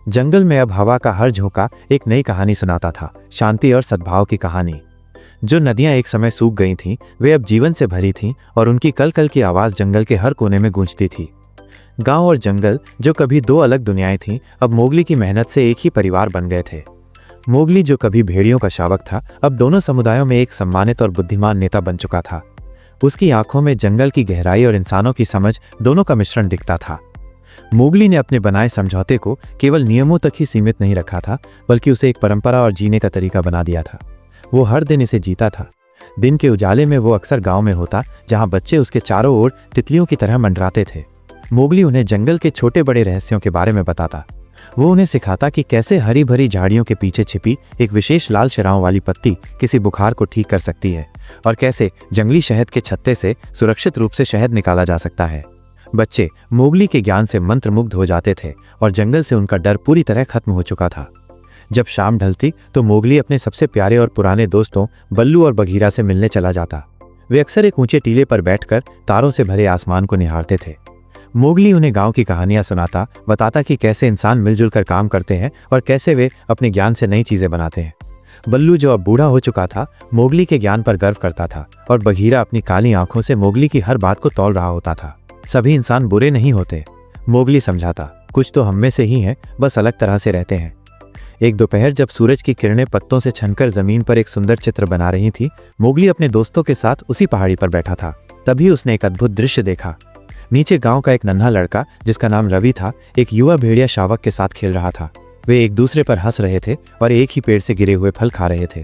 जंगल में अब हवा का हर झोंका एक नई कहानी सुनाता था, शांति और सद्भाव की कहानी। जो नदियां एक समय सूख गई थीं, वे अब जीवन से भरी थीं और उनकी कल कल की आवाज़ जंगल के हर कोने में गूंजती थी। गांव और जंगल, जो कभी दो अलग दुनियाएं थीं, अब मोगली की मेहनत से एक ही परिवार बन गए थे। मोगली, जो कभी भेड़ियों का शावक था, अब दोनों समुदायों में एक सम्मानित और बुद्धिमान नेता बन चुका था। उसकी आंखों में जंगल की गहराई और इंसानों की समझ दोनों का मिश्रण दिखता था। मोगली ने अपने बनाए समझौते को केवल नियमों तक ही सीमित नहीं रखा था, बल्कि उसे एक परंपरा और जीने का तरीका बना दिया था। वो हर दिन इसे जीता था। दिन के उजाले में वो अक्सर गांव में होता, जहां बच्चे उसके चारों ओर तितलियों की तरह मंडराते थे। मोगली उन्हें जंगल के छोटे बड़े रहस्यों के बारे में बताता। वो उन्हें सिखाता कि कैसे हरी भरी झाड़ियों के पीछे छिपी एक विशेष लाल शराओं वाली पत्ती किसी बुखार को ठीक कर सकती है, और कैसे जंगली शहद के छत्ते से सुरक्षित रूप से शहद निकाला जा सकता है। बच्चे मोगली के ज्ञान से मंत्रमुग्ध हो जाते थे और जंगल से उनका डर पूरी तरह खत्म हो चुका था। जब शाम ढलती तो मोगली अपने सबसे प्यारे और पुराने दोस्तों बल्लू और बघीरा से मिलने चला जाता। वे अक्सर एक ऊंचे टीले पर बैठकर तारों से भरे आसमान को निहारते थे। मोगली उन्हें गांव की कहानियां सुनाता, बताता कि कैसे इंसान मिलजुल कर काम करते हैं और कैसे वे अपने ज्ञान से नई चीजें बनाते हैं। बल्लू, जो अब बूढ़ा हो चुका था, मोगली के ज्ञान पर गर्व करता था, और बघीरा अपनी काली आंखों से मोगली की हर बात को तौल रहा होता था। सभी इंसान बुरे नहीं होते, मोगली समझाता, कुछ तो हम में से ही हैं, बस अलग तरह से रहते हैं। एक दोपहर जब सूरज की किरणें पत्तों से छनकर जमीन पर एक सुंदर चित्र बना रही थी, मोगली अपने दोस्तों के साथ उसी पहाड़ी पर बैठा था। तभी उसने एक अद्भुत दृश्य देखा। नीचे गांव का एक नन्हा लड़का, जिसका नाम रवि था, एक युवा भेड़िया शावक के साथ खेल रहा था। वे एक दूसरे पर हंस रहे थे और एक ही पेड़ से गिरे हुए फल खा रहे थे।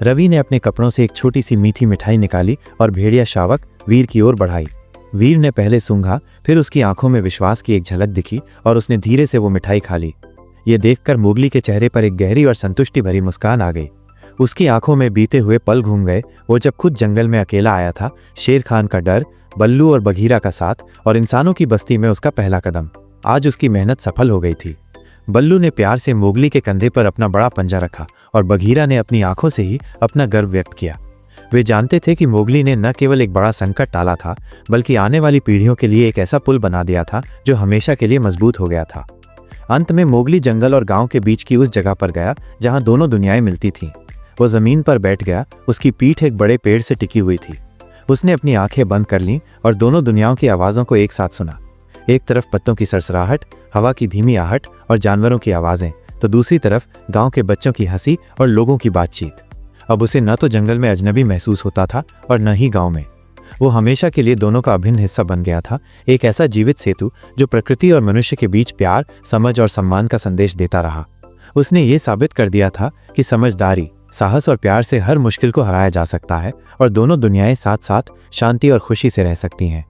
रवि ने अपने कपड़ों से एक छोटी सी मीठी मिठाई निकाली और भेड़िया शावक वीर की ओर बढ़ाई। वीर ने पहले सूंघा, फिर उसकी आंखों में विश्वास की एक झलक दिखी और उसने धीरे से वो मिठाई खा ली। ये देखकर मोगली के चेहरे पर एक गहरी और संतुष्टि भरी मुस्कान आ गई। उसकी आंखों में बीते हुए पल घूम गए, वो जब खुद जंगल में अकेला आया था। शेर खान का डर, बल्लू और बघीरा का साथ, और इंसानों की बस्ती में उसका पहला कदम। आज उसकी मेहनत सफल हो गई थी। बल्लू ने प्यार से मोगली के कंधे पर अपना बड़ा पंजा रखा और बघीरा ने अपनी आंखों से ही अपना गर्व व्यक्त किया। वे जानते थे कि मोगली ने न केवल एक बड़ा संकट टाला था, बल्कि आने वाली पीढ़ियों के लिए एक ऐसा पुल बना दिया था जो हमेशा के लिए मजबूत हो गया था। अंत में मोगली जंगल और गांव के बीच की उस जगह पर गया जहां दोनों दुनियाएं मिलती थीं। वो जमीन पर बैठ गया, उसकी पीठ एक बड़े पेड़ से टिकी हुई थी। उसने अपनी आंखें बंद कर लीं और दोनों दुनियाओं की आवाज़ों को एक साथ सुना। एक तरफ पत्तों की सरसराहट, हवा की धीमी आहट और जानवरों की आवाज़ें, तो दूसरी तरफ गांव के बच्चों की हंसी और लोगों की बातचीत। अब उसे न तो जंगल में अजनबी महसूस होता था और न ही गांव में। वो हमेशा के लिए दोनों का अभिन्न हिस्सा बन गया था, एक ऐसा जीवित सेतु जो प्रकृति और मनुष्य के बीच प्यार, समझ और सम्मान का संदेश देता रहा। उसने ये साबित कर दिया था कि समझदारी, साहस और प्यार से हर मुश्किल को हराया जा सकता है और दोनों दुनियाएं साथ साथ शांति और खुशी से रह सकती हैं।